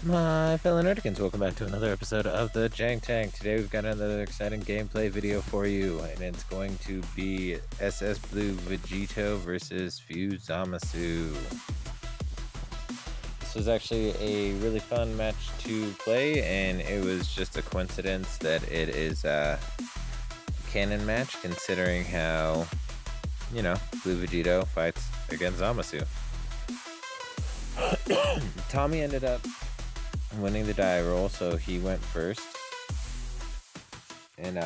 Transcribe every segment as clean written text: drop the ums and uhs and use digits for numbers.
My fellow Nerdicans, welcome back to another episode of the Jank Tank. Today we've got another exciting gameplay video for you, and it's going to be SS Blue Vegito versus Fuse Zamasu. This was actually a really fun match to play, and it was just a coincidence that it is a canon match, considering how, Blue Vegito fights against Zamasu. Tommy ended up winning the die roll, so he went first. And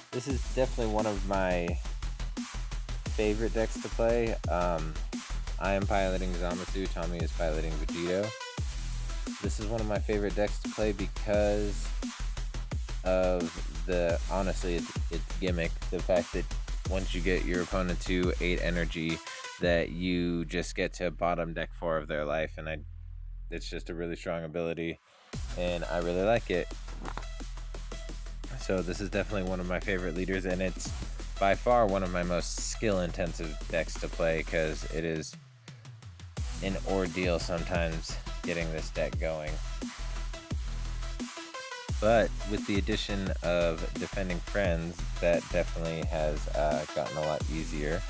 this is definitely one of my favorite decks to play. I am piloting Zamasu, Tommy is piloting Vegito. This is one of my favorite decks to play because of its gimmick, the fact that once you get your opponent to 8 energy, that you just get to bottom deck 4 of their life, and it's just a really strong ability, and I really like it. So this is definitely one of my favorite leaders, and it's by far one of my most skill-intensive decks to play, because it is an ordeal sometimes getting this deck going. But with the addition of Defending Friends, that definitely has gotten a lot easier.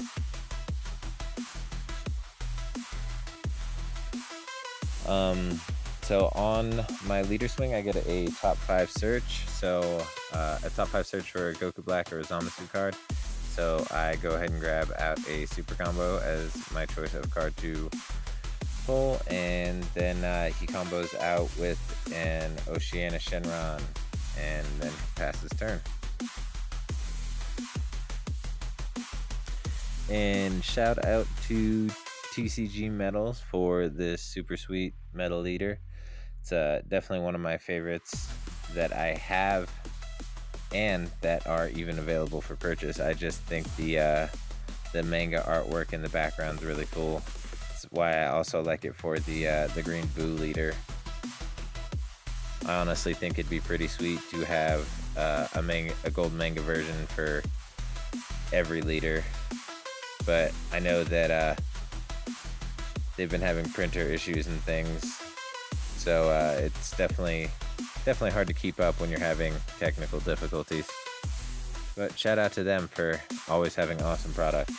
So on my leader swing, I get a top 5 search. So a top 5 search for a Goku Black or a Zamasu card. So I go ahead and grab out a super combo as my choice of card to pull, and then he combos out with an Oceana Shenron, and then passes turn. And shout out to TCG Metals for this super sweet metal leader. It's definitely one of my favorites that I have and that are even available for purchase. I just think the manga artwork in the background is really cool. That's why I also like it for the green boo leader. I honestly think it'd be pretty sweet to have a gold manga version for every leader, but I know that they've been having printer issues and things, so it's definitely hard to keep up when you're having technical difficulties. But shout out to them for always having awesome products.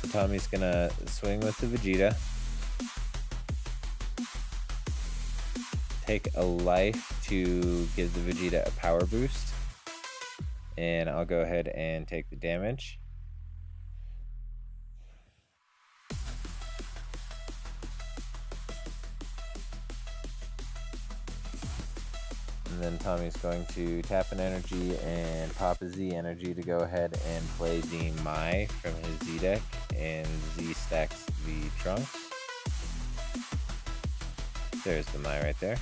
So Tommy's gonna swing with the Vegeta, take a life to give the Vegeta a power boost, and I'll go ahead and take the damage. And then Tommy's going to tap an energy and pop a Z energy to go ahead and play the Mai from his Z deck, and Z stacks the Trunks. There's the Mai right there.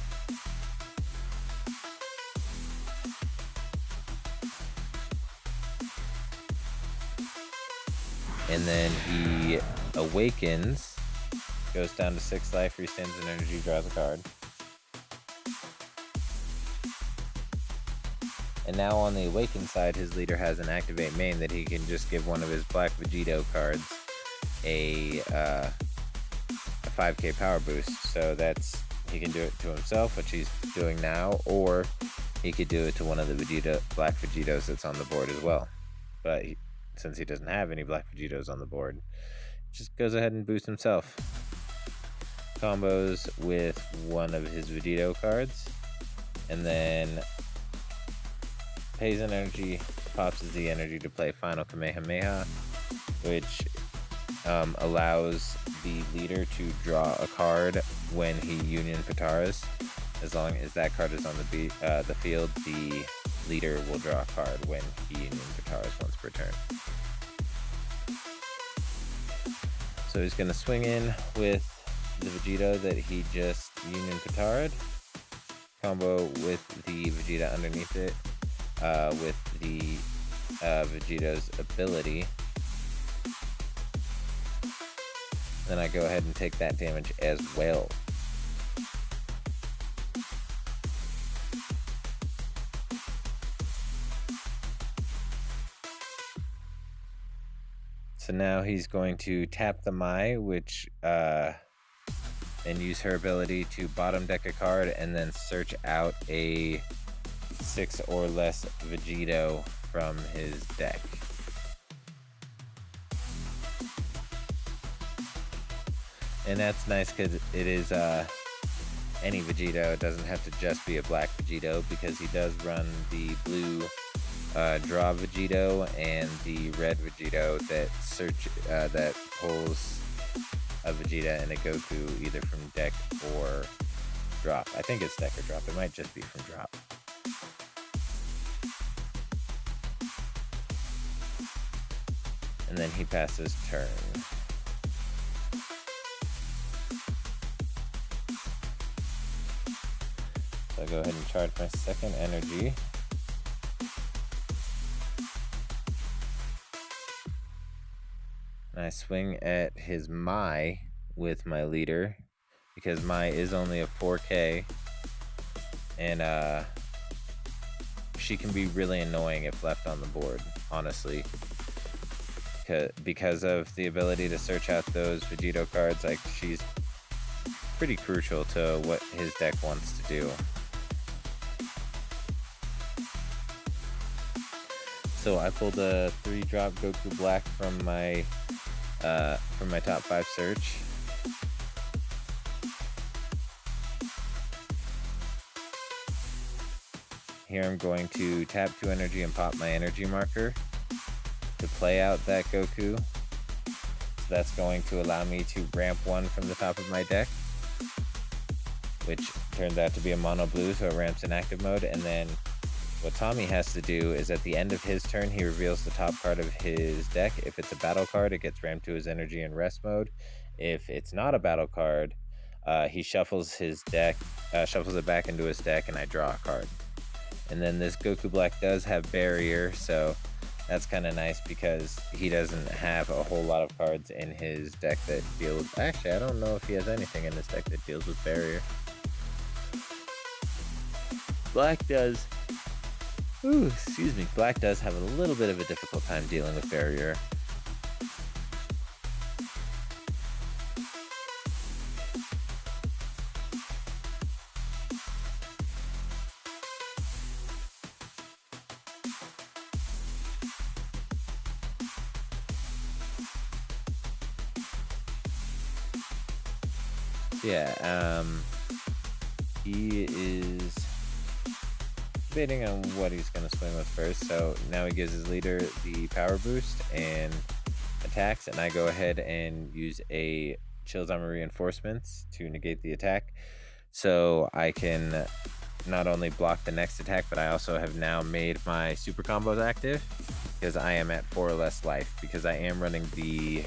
And then he awakens, goes down to 6 life, rescinds an energy, draws a card. And now on the Awakened side, his leader has an Activate main that he can just give one of his Black Vegito cards a 5k power boost. So he can do it to himself, which he's doing now, or he could do it to one of the Black Vegitos that's on the board as well. But since he doesn't have any Black Vegitos on the board, just goes ahead and boosts himself. Combos with one of his Vegito cards, and then pays an energy, pops the energy to play Final Kamehameha, which allows the leader to draw a card when he Union Pataras. As long as that card is on the field, the leader will draw a card when he Union Pataras once per turn. So he's going to swing in with the Vegito that he just Union Patara'd, combo with the Vegeta underneath it, with the Vegito's ability. Then I go ahead and take that damage as well. So now he's going to tap the Mai, which and use her ability to bottom deck a card and then search out a 6 or less Vegito from his deck. And that's nice because it is any Vegito. It doesn't have to just be a black Vegito because he does run the blue draw Vegito and the red Vegito that pulls a Vegeta and a Goku either from deck or drop. I think it's deck or drop. It might just be from drop. And then he passes turn. So I'll go ahead and charge my second energy. And I swing at his Mai with my leader because Mai is only a 4K, and she can be really annoying if left on the board, honestly. Because of the ability to search out those Vegito cards, like, she's pretty crucial to what his deck wants to do. So I pulled a 3-drop Goku Black from my top 5 search. Here I'm going to tap 2 energy and pop my energy marker to play out that Goku. So that's going to allow me to ramp 1 from the top of my deck, which turns out to be a mono blue, so it ramps in active mode. And then what Tommy has to do is at the end of his turn, he reveals the top card of his deck. If it's a battle card, it gets ramped to his energy in rest mode. If it's not a battle card, he shuffles his deck, shuffles it back into his deck, and I draw a card. And then this Goku Black does have barrier, so that's kind of nice because he doesn't have a whole lot of cards in his deck that deal with... Actually, I don't know if he has anything in his deck that deals with barrier. Black does... Ooh, excuse me. Black does have a little bit of a difficult time dealing with barrier. Yeah, he is debating on what he's going to swing with first. So now he gives his leader the power boost and attacks, and I go ahead and use a Chill Zama Reinforcements to negate the attack. So I can not only block the next attack, but I also have now made my super combos active because I am at 4 or less life, because I am running the...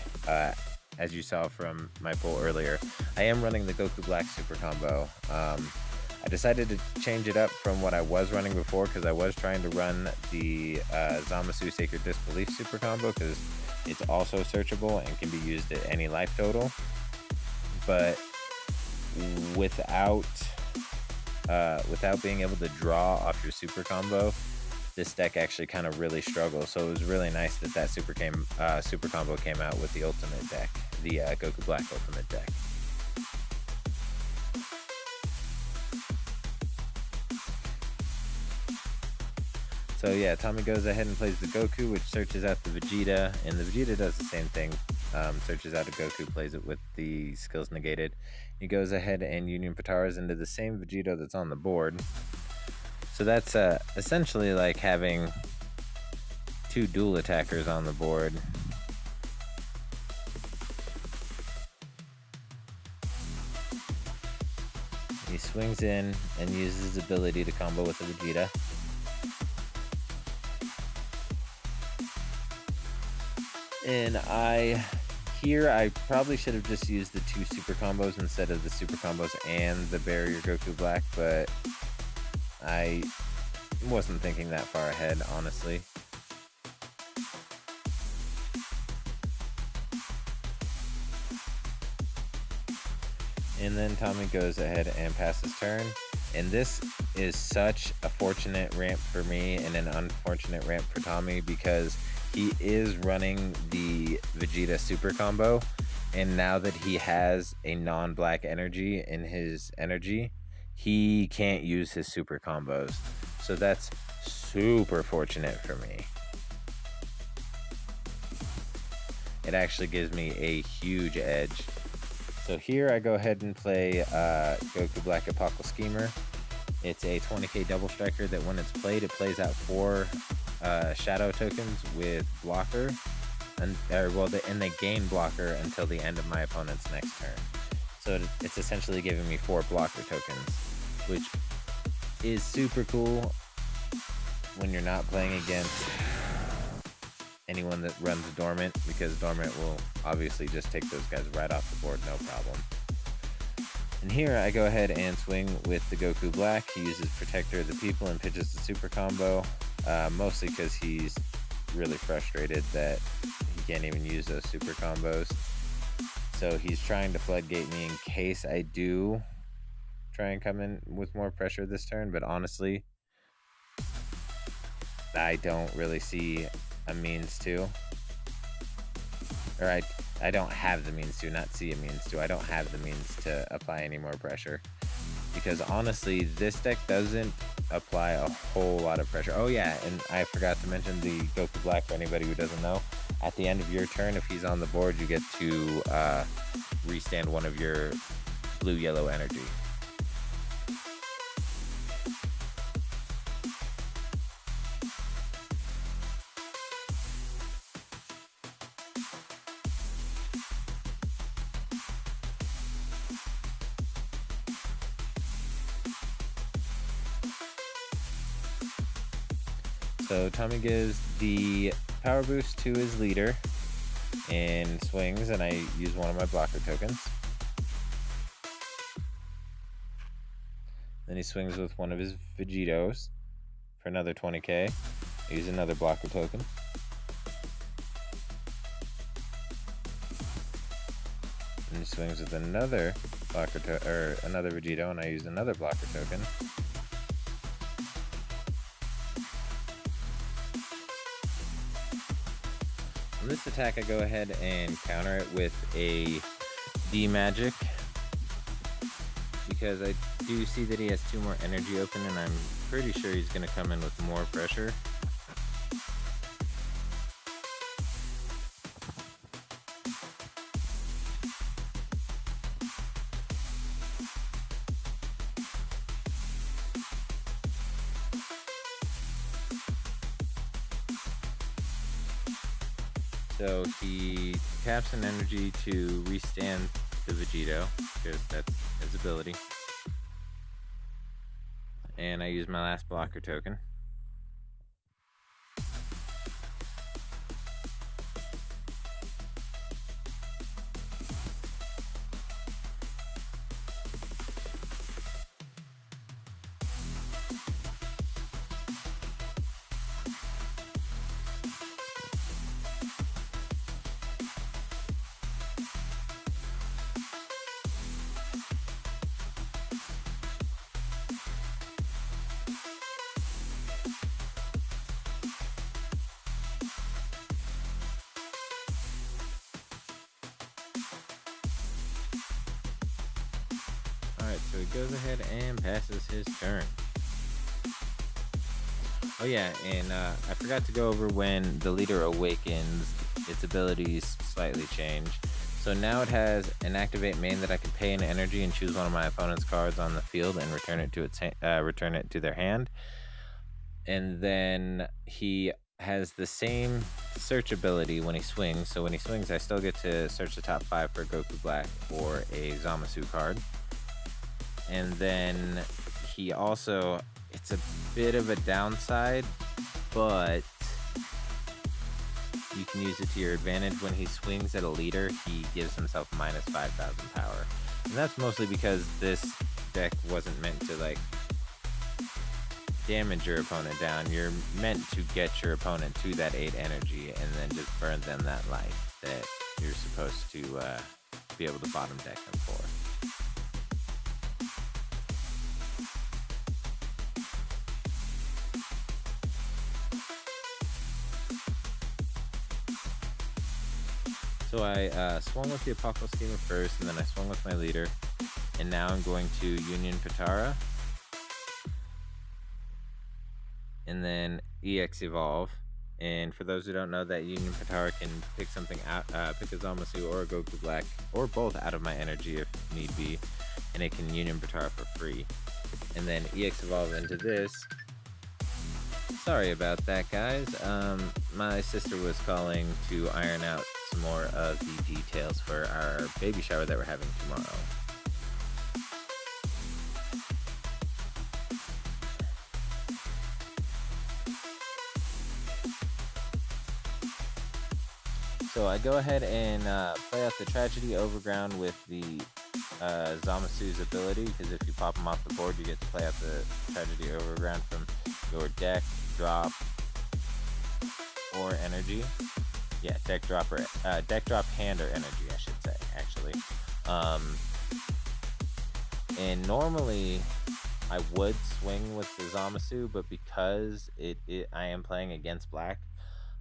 as you saw from my poll earlier, I am running the Goku Black super combo. I decided to change it up from what I was running before because I was trying to run the Zamasu Sacred Disbelief super combo because it's also searchable and can be used at any life total. But without being able to draw off your super combo, this deck actually kind of really struggles. So it was really nice that that super combo came out with the ultimate deck, the Goku Black ultimate deck. So yeah, Tommy goes ahead and plays the Goku, which searches out the Vegeta, and the Vegeta does the same thing. Searches out a Goku, plays it with the skills negated. He goes ahead and Union Pataras into the same Vegito that's on the board. So that's essentially like having 2 dual attackers on the board. He swings in and uses his ability to combo with the Vegeta. And I probably should have just used the 2 super combos instead of the super combos and the barrier Goku Black, but I wasn't thinking that far ahead, honestly. And then Tommy goes ahead and passes turn. And this is such a fortunate ramp for me and an unfortunate ramp for Tommy because he is running the Vegeta super combo, and now that he has a non-black energy in his energy, he can't use his super combos. So that's super fortunate for me. It actually gives me a huge edge. So here I go ahead and play Goku Black Apocalypse Schemer. It's a 20k double striker that when it's played, it plays out 4 shadow tokens with blocker, and they gain blocker until the end of my opponent's next turn. So it's essentially giving me 4 blocker tokens, which is super cool when you're not playing against anyone that runs Dormant, because Dormant will obviously just take those guys right off the board, no problem. And here I go ahead and swing with the Goku Black. He uses Protector of the People and pitches the super combo, mostly because he's really frustrated that he can't even use those super combos. So he's trying to floodgate me in case I do try and come in with more pressure this turn, but honestly, I don't really see a means to. Or I don't have the means to, not see a means to. I don't have the means to apply any more pressure. Because honestly, this deck doesn't apply a whole lot of pressure. Oh yeah, and I forgot to mention the Goku Black for anybody who doesn't know. At the end of your turn, if he's on the board, you get to restand one of your blue-yellow energy. So Tommy gives the power boost to his leader and swings, and I use one of my blocker tokens. Then he swings with one of his Vegitos for another 20k. I use another blocker token. And he swings with another another Vegito, and I use another blocker token. On this attack, I go ahead and counter it with a D-Magic, because I do see that he has 2 more energy open, and I'm pretty sure he's going to come in with more pressure. So he taps an energy to restand the Vegito, because that's his ability. And I use my last blocker token. Alright, so he goes ahead and passes his turn. Oh yeah, and I forgot to go over when the leader awakens, its abilities slightly change. So now it has an activate main that I can pay an energy and choose one of my opponent's cards on the field and return it to their hand. And then he has the same search ability when he swings. So when he swings, I still get to search the top 5 for Goku Black or a Zamasu card. And then he also, it's a bit of a downside, but you can use it to your advantage. When he swings at a leader, he gives himself minus 5,000 power. And that's mostly because this deck wasn't meant to like damage your opponent down. You're meant to get your opponent to that 8 energy and then just burn them that life that you're supposed to be able to bottom deck them for. So I swung with the Apocalypse Schemer first, and then I swung with my leader. And now I'm going to Union Patara. And then EX Evolve. And for those who don't know, that Union Patara can pick something out, pick a Zamasu or a Goku Black, or both out of my energy if need be. And it can Union Patara for free. And then EX Evolve into this. Sorry about that, guys. My sister was calling to iron out some more of the details for our baby shower that we're having tomorrow. So I go ahead and play out the Tragedy Overground with the Zamasu's ability, because if you pop him off the board, you get to play out the Tragedy Overground from your deck, drop, or energy. Yeah, deck drop, hand, or energy, I should say, actually. And normally, I would swing with the Zamasu, but because I am playing against black,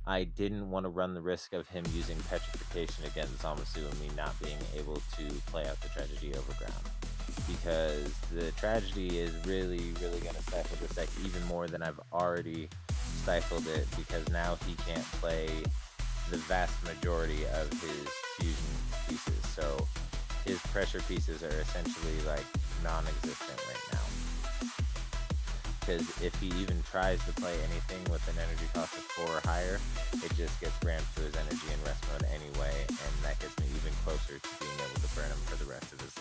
I didn't want to run the risk of him using Petrification against Zamasu and me not being able to play out the Tragedy Overground. Because the Tragedy is really, really going to stifle this deck even more than I've already stifled it, because now he can't play the vast majority of his fusion pieces. So his pressure pieces are essentially like non-existent right now. Because if he even tries to play anything with an energy cost of 4 or higher, it just gets rammed to his energy in rest mode anyway, and that gets me even closer to being able to burn him for the rest of his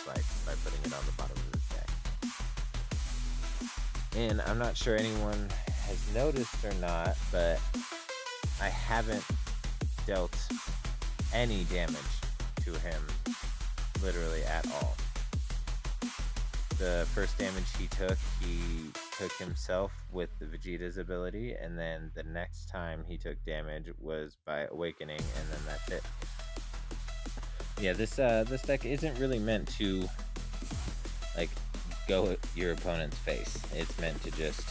life by putting it on the bottom of his deck. And I'm not sure anyone has noticed or not, but I haven't dealt any damage to him literally at all. The first damage he took himself with the Vegito's ability, and then the next time he took damage was by awakening, and then that's it. Yeah, this deck isn't really meant to like go at your opponent's face. It's meant to just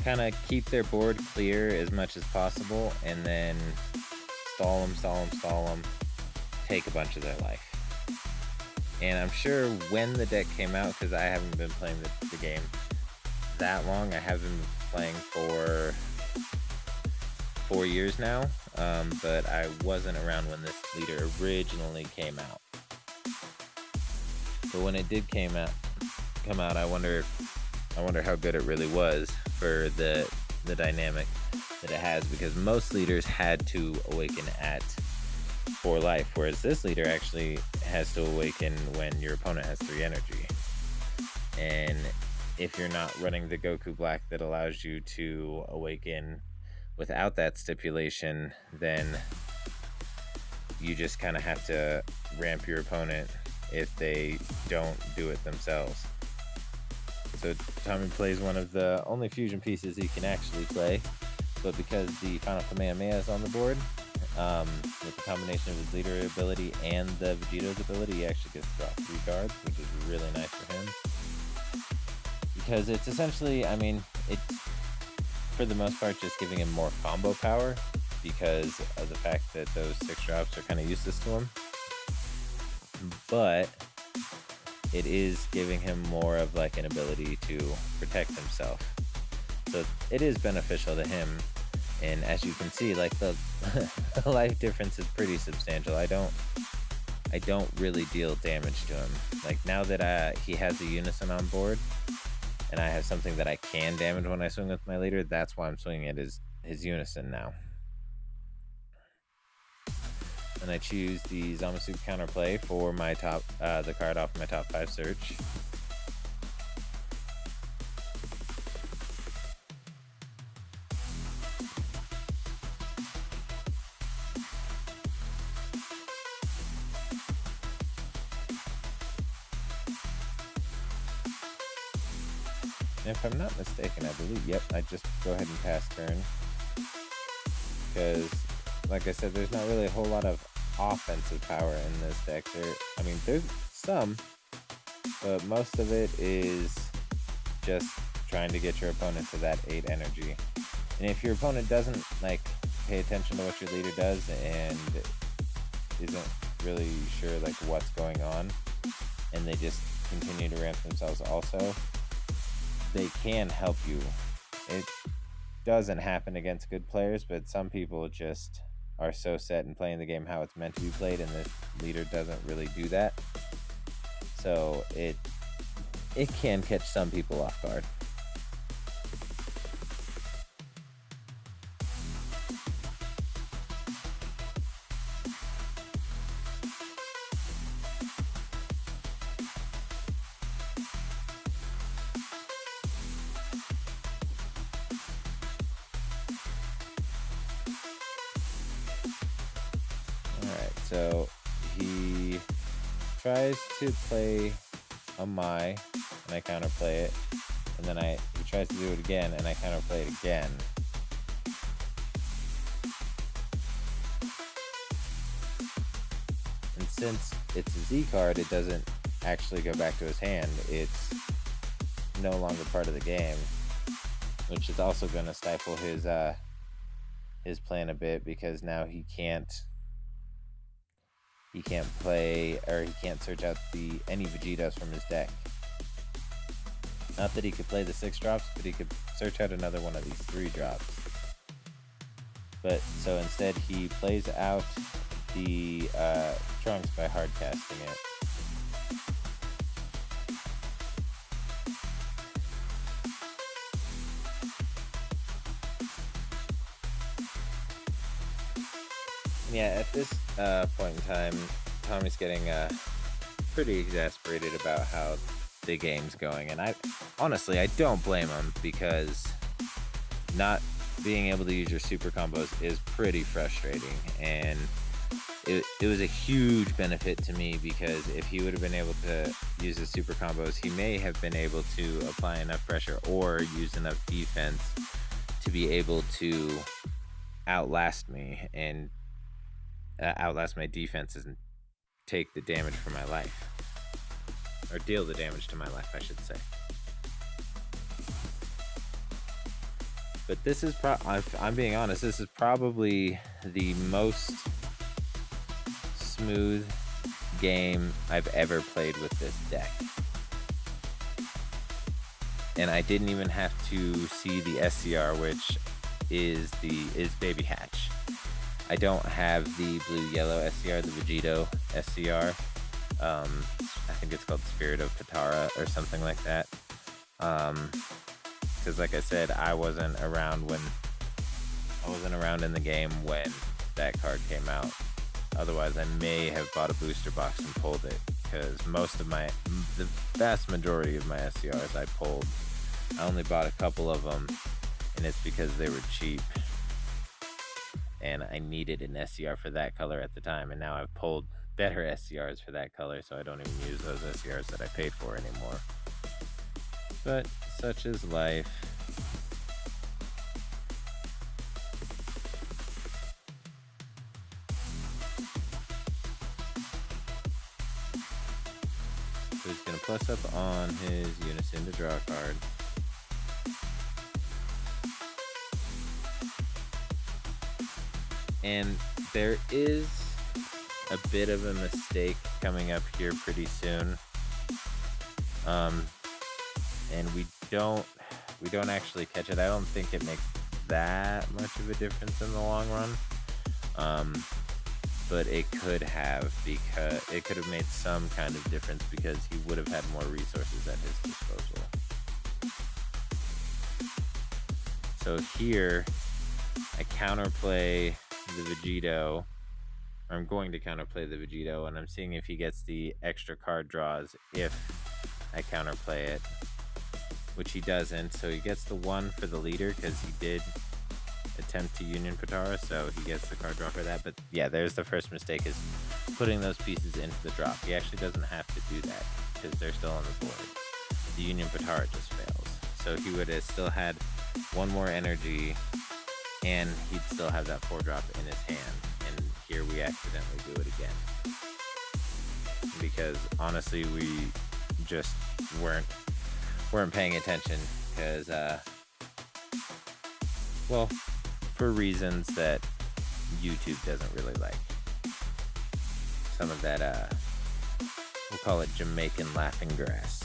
kind of keep their board clear as much as possible, and then stall them, take a bunch of their life. And I'm sure when the deck came out, because I haven't been playing the game that long, I have been playing for 4 years now, but I wasn't around when this leader originally came out. But when it did come out, I wonder how good it really was for the dynamic that it has, because most leaders had to awaken at 4 life, whereas this leader actually has to awaken when your opponent has 3 energy. And if you're not running the Goku Black that allows you to awaken without that stipulation, then you just kind of have to ramp your opponent if they don't do it themselves. So Tommy plays one of the only fusion pieces he can actually play, but because the Final Kamehameha is on the board, with the combination of his leader ability and the Vegito's ability, he actually gets to draw 3 cards, which is really nice for him. Because it's essentially, I mean, it's for the most part just giving him more combo power, because of the fact that those 6 drops are kind of useless to him. But it is giving him more of like an ability to protect himself. So it is beneficial to him. And as you can see, like the life difference is pretty substantial. I don't really deal damage to him. Like now that he has a Unison on board, and I have something that I can damage when I swing with my leader, that's why I'm swinging it as his Unison now. And I choose the Zamasu counterplay for my top, the card off my top 5 search. If I'm not mistaken, I believe, yep, I just go ahead and pass turn. Because, like I said, there's not really a whole lot of offensive power in this deck. There's some, but most of it is just trying to get your opponent to that 8 energy. And if your opponent doesn't, like, pay attention to what your leader does and isn't really sure like what's going on, and they just continue to ramp themselves also, they can help you. It doesn't happen against good players, but some people just are so set in playing the game how it's meant to be played, and the leader doesn't really do that. So it can catch some people off guard. Alright, so he tries to play a Mai, and I counterplay it, and then he tries to do it again, and I counterplay it again. And since it's a Z card, it doesn't actually go back to his hand. It's no longer part of the game, which is also going to stifle his plan a bit, because now he can't play, or he can't search out any Vegitos from his deck. Not that he could play the 6 drops, but he could search out another one of these 3 drops. But so instead he plays out the Trunks by hard casting it. Yeah, at this point in time, Tommy's getting pretty exasperated about how the game's going, and I don't blame him, because not being able to use your super combos is pretty frustrating, and it was a huge benefit to me, because if he would have been able to use his super combos, he may have been able to apply enough pressure or use enough defense to be able to outlast me and outlast my defenses and take the damage for my life, or deal the damage to my life, I should say. But this is I'm being honest, this is probably the most smooth game I've ever played with this deck. And I didn't even have to see the SCR, which is Baby Hatch. I don't have the blue-yellow SCR, the Vegito SCR. I think it's called Spirit of Katara or something like that. Because like I said, I wasn't around in the game when that card came out. Otherwise, I may have bought a booster box and pulled it, because the vast majority of my SCRs I pulled. I only bought a couple of them, and it's because they were cheap, and I needed an SCR for that color at the time, and now I've pulled better SCRs for that color, so I don't even use those SCRs that I paid for anymore. But such is life. So he's going to plus up on his Unison to draw a card. And there is a bit of a mistake coming up here pretty soon. And we don't actually catch it. I don't think it makes that much of a difference in the long run. But it could have, because it could have made some kind of difference, because he would have had more resources at his disposal. So here, I counterplay the Vegito, or I'm going to counterplay the Vegito, and I'm seeing if he gets the extra card draws if I counterplay it, which he doesn't. So he gets the 1 for the leader, because he did attempt to Union Patara, so he gets the card draw for that. But yeah, there's the first mistake, is putting those pieces into the drop. He actually doesn't have to do that, because they're still on the board. The Union Patara just fails. So he would have still had 1 more energy, and he'd still have that 4-drop in his hand. And here we accidentally do it again, because honestly we just weren't paying attention, because well, for reasons that YouTube doesn't really like. Some of that, we'll call it Jamaican laughing grass.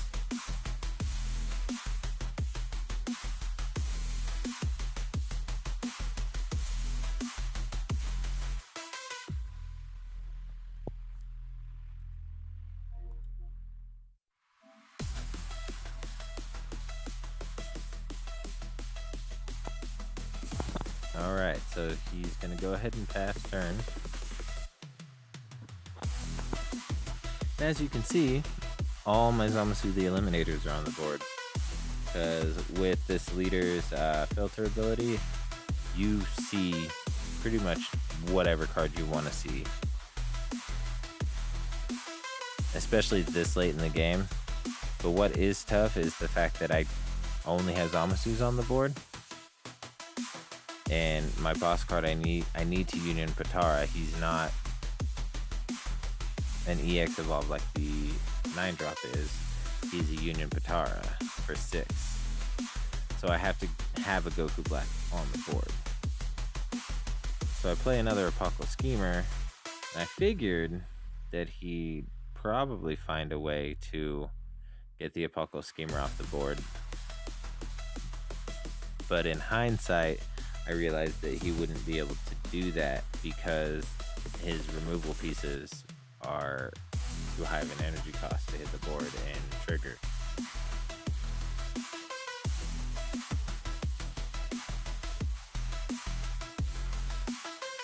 Alright, so he's going to go ahead and pass turn. As you can see, all my Zamasu the Eliminators are on the board. Because with this leader's filter ability, you see pretty much whatever card you want to see. Especially this late in the game. But what is tough is the fact that I only have Zamasus on the board. And my boss card, I need to Union Patara. He's not an EX evolve like the 9-drop is. He's a Union Patara for 6. So I have to have a Goku Black on the board. So I play another Apocalypse Schemer, and I figured that he'd probably find a way to get the Apocalypse Schemer off the board. But in hindsight, I realized that he wouldn't be able to do that because his removal pieces are too high of an energy cost to hit the board and trigger.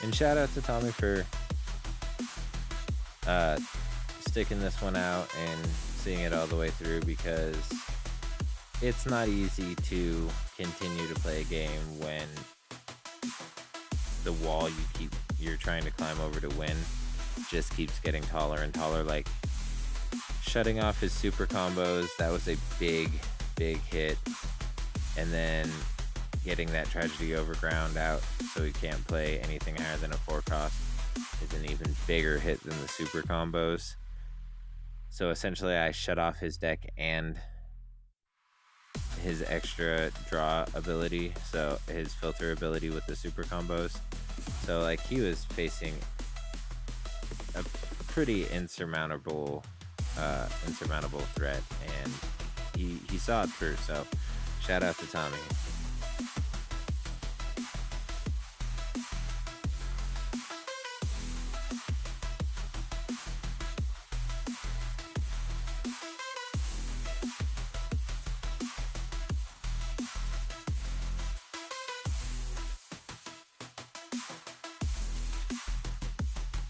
And shout out to Tommy for sticking this one out and seeing it all the way through, because it's not easy to continue to play a game when the wall you're trying to climb over to win just keeps getting taller and taller. Like shutting off his super combos, that was a big hit, and then getting that Tragedy Overground out so he can't play anything higher than a 4 cost is an even bigger hit than the super combos. So essentially I shut off his deck and his extra draw ability, so his filter ability with the super combos. So like he was facing a pretty insurmountable threat, and he saw it through. So shout out to Tommy.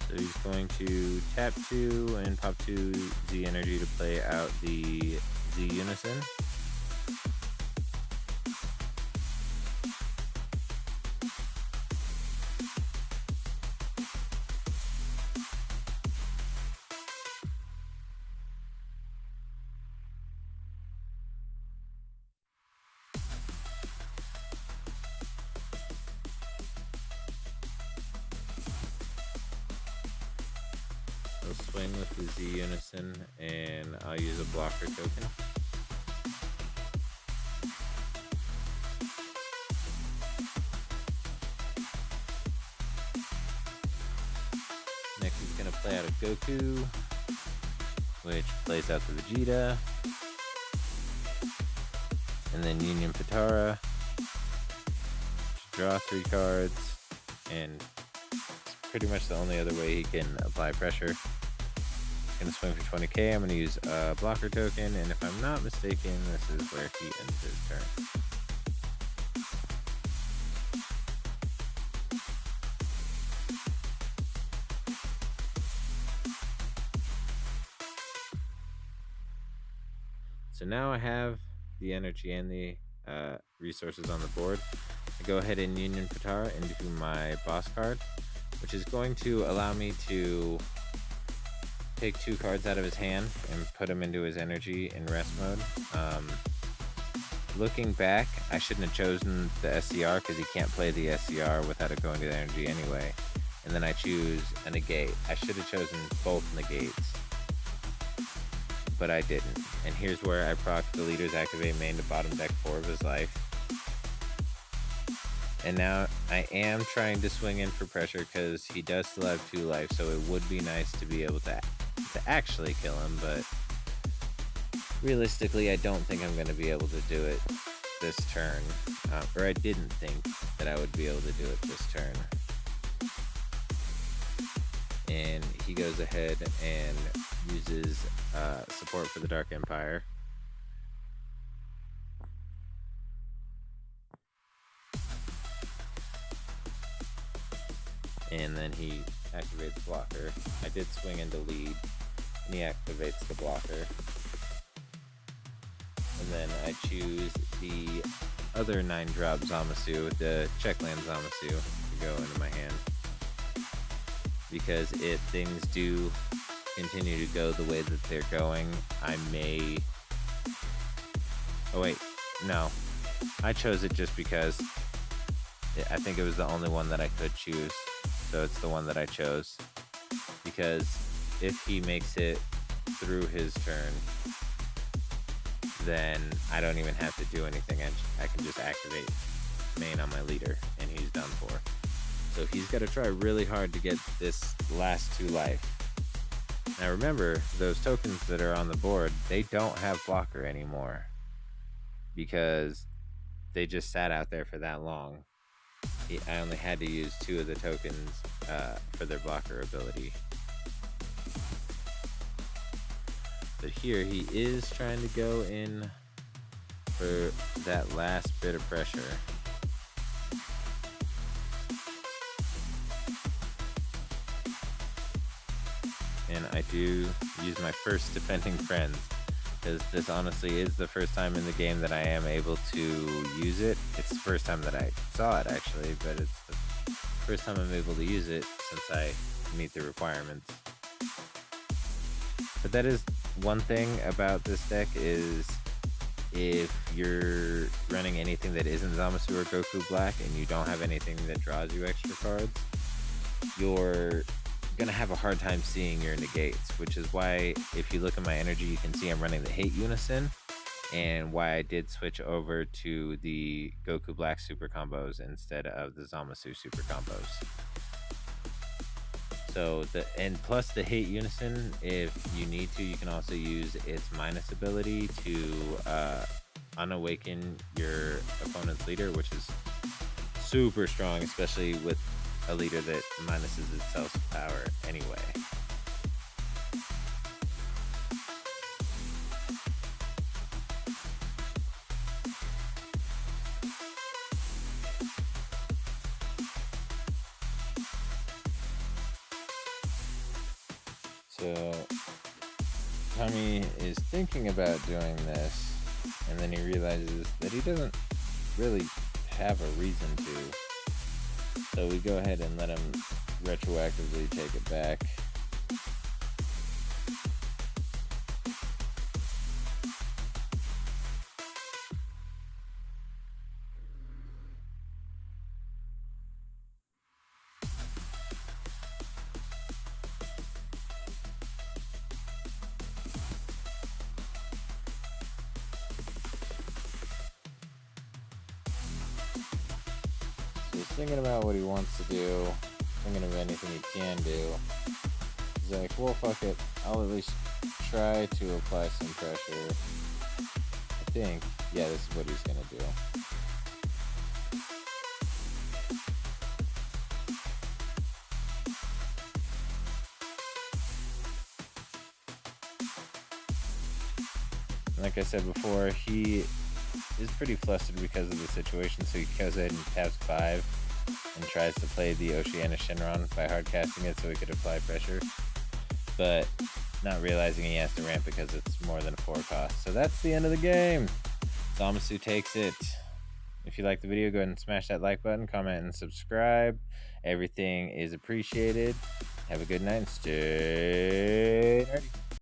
So he's going to tap 2 and pop 2 Z Energy to play out the Z Unison. I'll swing with the Z Unison, and I'll use a blocker token. Next he's going to play out a Goku, which plays out the Vegeta, and then Union Patara, draw 3 cards, and pretty much the only other way he can apply pressure. Gonna swing for 20k. I'm gonna use a blocker token, and if I'm not mistaken, this is where he ends his turn. So now I have the energy and the resources on the board. I go ahead and Union Patara into my boss card, which is going to allow me to take 2 cards out of his hand and put them into his energy in rest mode. Looking back, I shouldn't have chosen the SCR because he can't play the SCR without it going to the energy anyway. And then I choose a negate. I should have chosen both negates, but I didn't. And here's where I proc the leader's activate main to bottom deck 4 of his life. And now I am trying to swing in for pressure because he does still have 2 life, so it would be nice to be able to actually kill him, but realistically I don't think I'm going to be able to do it this turn, or I didn't think that I would be able to do it this turn. And he goes ahead and uses support for the Dark Empire. And then he activates blocker. I did swing into lead, and he activates the blocker. And then I choose the other 9-drop Zamasu, the Checkland Zamasu, to go into my hand. Because if things do continue to go the way that they're going, I may... Oh wait, no. I chose it just because I think it was the only one that I could choose. So it's the one that I chose. Because if he makes it through his turn, then I don't even have to do anything. I can just activate main on my leader, and he's done for. So he's got to try really hard to get this last 2 life. Now remember, those tokens that are on the board, they don't have blocker anymore. Because they just sat out there for that long. I only had to use 2 of the tokens for their blocker ability. But here he is trying to go in for that last bit of pressure. And I do use my first defending friends, because this honestly is the first time in the game that I am able to use it. It's the first time that I saw it actually, but it's the first time I'm able to use it since I meet the requirements. But that is one thing about this deck, is if you're running anything that isn't Zamasu or Goku Black and you don't have anything that draws you extra cards, you're gonna have a hard time seeing your negates, which is why if you look at my energy, you can see I'm running the Hate Unison, and why I did switch over to the Goku Black super combos instead of the Zamasu super combos. So and plus the Hate Unison, if you need to, you can also use its minus ability to unawaken your opponent's leader, which is super strong, especially with a leader that minuses itself power anyway. So Tommy is thinking about doing this, and then he realizes that he doesn't really have a reason to. So we go ahead and let him retroactively take it back. So he's thinking about what he wants to do, thinking of anything he can do. He's like, well, fuck it. I'll at least try to apply some pressure. I think, yeah, this is what he's gonna do. Like I said before, he is pretty flustered because of the situation, so he goes ahead and taps 5 and tries to play the Oceana Shenron by hardcasting it so he could apply pressure, but not realizing he has to ramp because it's more than a 4 cost. So that's the end of the game. Zamasu takes it. If you like the video, go ahead and smash that like button, comment, and subscribe. Everything is appreciated. Have a good night and stay nerdy.